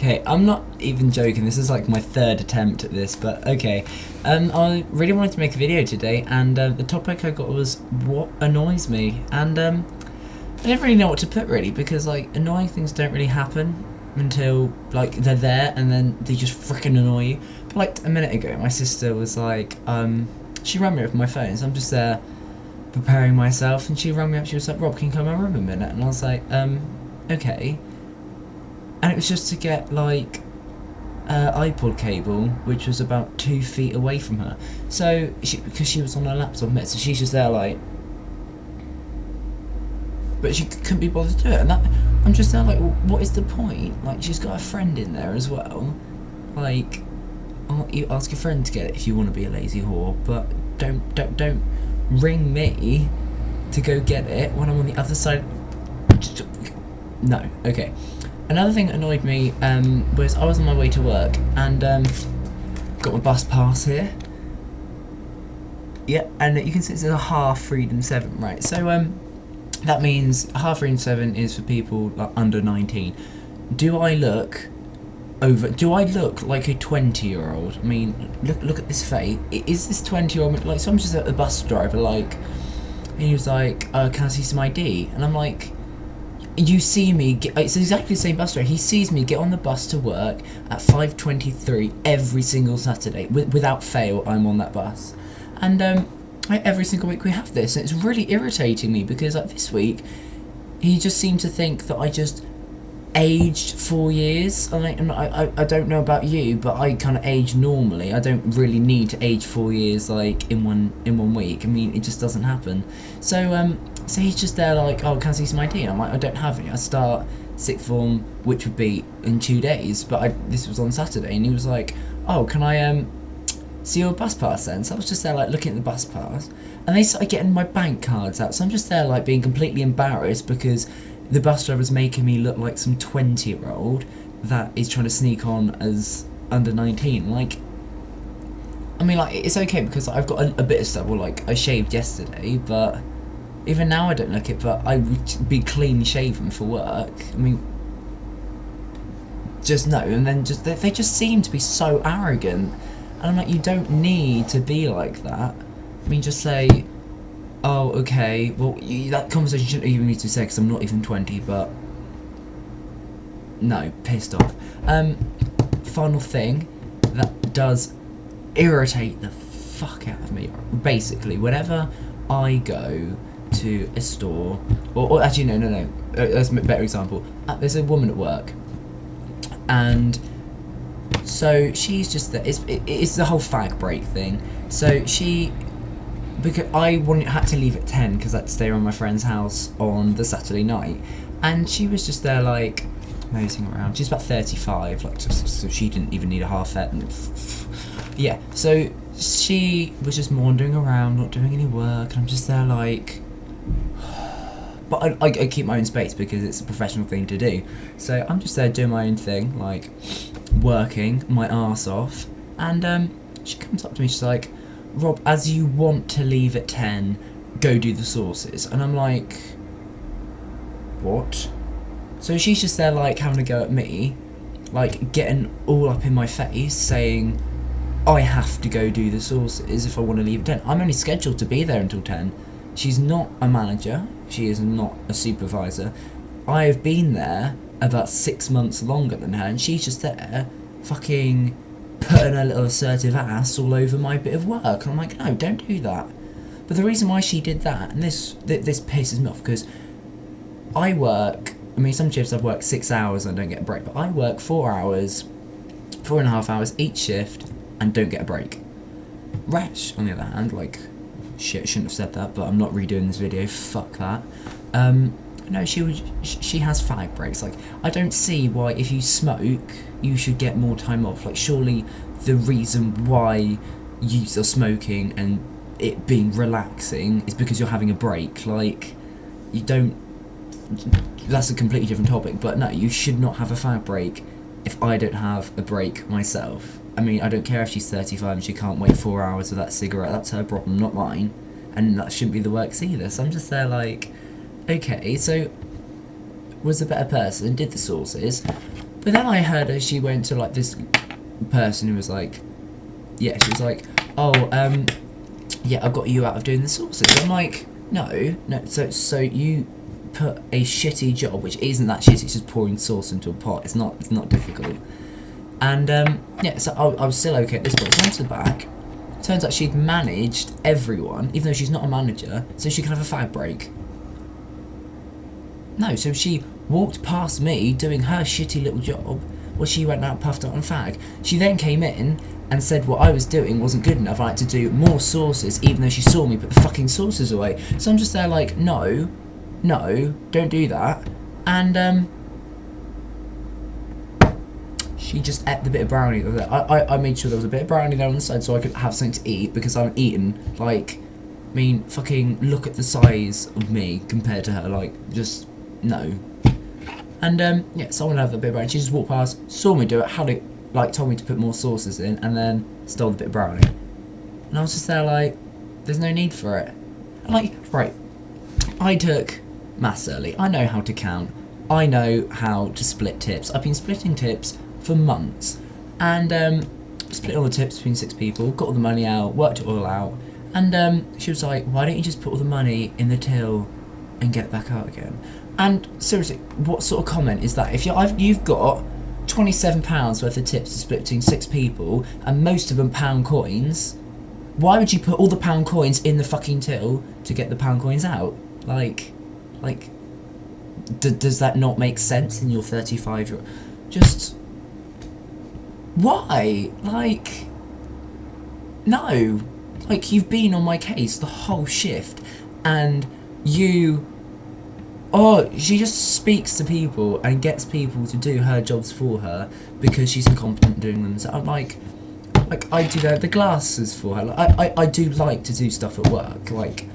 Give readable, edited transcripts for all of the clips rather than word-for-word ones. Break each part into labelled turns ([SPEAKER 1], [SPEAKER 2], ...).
[SPEAKER 1] Okay, I'm not even joking, this is like my third attempt at this, but okay. I really wanted to make a video today, and the topic I got was what annoys me, and I didn't really know what to put really, because like annoying things don't really happen until like they're there and then they just freaking annoy you. But like a minute ago my sister was like, she rang me up on my phone, so I'm just there preparing myself, and she rang me up, she was like, Rob, can you come in my room a minute? And I was like, okay. And it was just to get like iPod cable, which was about 2 feet away from her. So because she was on her laptop, so she's just there like, but she couldn't be bothered to do it. And that, I'm just there like, well, what is the point? Like, she's got a friend in there as well. Like, you ask your friend to get it if you want to be a lazy whore, but don't ring me to go get it when I'm on the other side. No, okay. Another thing that annoyed me was I was on my way to work and got my bus pass here. Yeah, and you can see it's a half Freedom 7, right? So that means half Freedom 7 is for people like under 19. Do I look like a 20-year-old? I mean, look at this face. Is this 20-year-old like? So I'm just a bus driver, like, and he was like, "Can I see some ID?" And I'm like, you see me get, it's exactly the same bus driver. He sees me get on the bus to work at 5:23 every single Saturday. Without fail, I'm on that bus. And every single week we have this, and it's really irritating me because like this week, he just seemed to think that I just aged 4 years. And I don't know about you, but I kind of age normally. I don't really need to age 4 years like in one week. I mean, it just doesn't happen. So he's just there like, oh, can I see some ID? And I'm like, I don't have any. I start sixth form, which would be in 2 days, but this was on Saturday, and he was like, oh, can I see your bus pass then? So I was just there like looking at the bus pass, and they started getting my bank cards out. So I'm just there like being completely embarrassed because the bus driver's making me look like some 20-year-old that is trying to sneak on as under 19. Like, I mean, like, it's okay because I've got a bit of stubble. Like, I shaved yesterday, but even now I don't look it, but I would be clean shaven for work. I mean, just no. And then they just seem to be so arrogant, and I'm like, you don't need to be like that. I mean, just say, oh, okay, well, that conversation shouldn't even need to be said because I'm not even 20, but no, pissed off. Final thing that does irritate the fuck out of me, basically, whenever I go to a store, or actually no, that's a better example. There's a woman at work, and so she's just there. It's the whole fag break thing. So because I had to leave at 10 because I had to stay around my friend's house on the Saturday night, and she was just there like nosing around. She's about 35, like, so she didn't even need a half set. Yeah, so she was just wandering around, not doing any work, and I'm just there like, but I keep my own space because it's a professional thing to do. So I'm just there doing my own thing, like working my arse off, and she comes up to me, she's like, Rob, as you want to leave at 10, go do the sauces. And I'm like, what? So she's just there like having a go at me, like getting all up in my face, saying I have to go do the sauces if I want to leave at 10. I'm only scheduled to be there until 10. She's not a manager, she is not a supervisor. I have been there about 6 months longer than her, and she's just there fucking putting her little assertive ass all over my bit of work. And I'm like, no, don't do that. But the reason why she did that, and this pisses me off, because I work, I mean, some shifts I've worked 6 hours and don't get a break, but I work 4 hours, 4.5 hours each shift and don't get a break. Resh, on the other hand, like, shit, I shouldn't have said that, but I'm not redoing this video, fuck that. No, she has fag breaks. Like, I don't see why if you smoke, you should get more time off. Like, surely the reason why you are smoking and it being relaxing is because you're having a break. Like, you don't, that's a completely different topic, but no, you should not have a fag break if I don't have a break myself. I mean, I don't care if she's 35 and she can't wait 4 hours with that cigarette, that's her problem, not mine. And that shouldn't be the works either. So I'm just there like, okay, so was a better person, did the sauces, But then I heard her, she went to like this person who was like, yeah, she was like, oh, yeah, I got you out of doing the sauces. I'm like, no, so you put a shitty job, which isn't that shitty, it's just pouring sauce into a pot. It's not difficult. And yeah, so I was still okay at this point. So I went to the back. Turns out she'd managed everyone, even though she's not a manager, so she could have a fag break. No, so she walked past me doing her shitty little job while she went out puffed out on fag. She then came in and said what I was doing wasn't good enough. I had to do more sauces, even though she saw me put the fucking sauces away. So I'm just there like, no, don't do that. And she just ate the bit of brownie. I made sure there was a bit of brownie there on the side so I could have something to eat, because I haven't eaten, like, I mean, fucking look at the size of me compared to her, like, just, no. And, yeah, someone had a bit of brownie. She just walked past, saw me do it, had it, like, told me to put more sauces in, and then stole the bit of brownie. And I was just there like, there's no need for it. And like, right, I took maths early. I know how to count. I know how to split tips. I've been splitting tips for months, and split all the tips between 6 people, got all the money out, worked it all out, and she was like, why don't you just put all the money in the till and get it back out again? And seriously, what sort of comment is that? If you've got £27 worth of tips to split between 6 people, and most of them pound coins, why would you put all the pound coins in the fucking till to get the pound coins out? Like, does that not make sense in your 35-year-old? Just, why? Like, no. Like, you've been on my case the whole shift, and you... Oh, she just speaks to people and gets people to do her jobs for her because she's incompetent doing them. So I'm like I do the glasses for her. Like, I do like to do stuff at work, like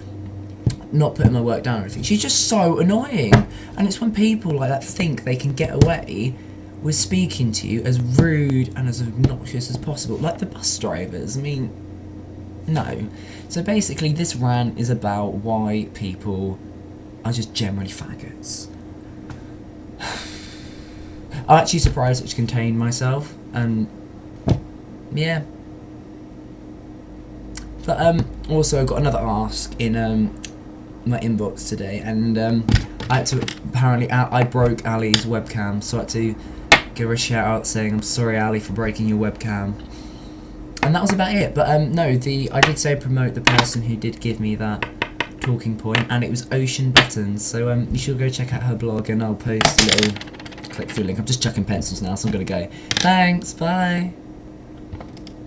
[SPEAKER 1] not putting my work down or anything. She's just so annoying, and it's when people like that think they can get away with speaking to you as rude and as obnoxious as possible, like the bus drivers. I mean, no. So basically, this rant is about why people are just generally faggots. I'm actually surprised it contained myself, and yeah. But also I got another ask in my inbox today, and I had to, apparently I broke Ali's webcam, so I had to give her a shout out saying I'm sorry Ali for breaking your webcam. And that was about it. But no, I did say promote the person who did give me that talking point, and it was Ocean Buttons, so you should go check out her blog, and I'll post a little click through link. I'm just chucking pencils now, so I'm gonna go. Thanks, bye.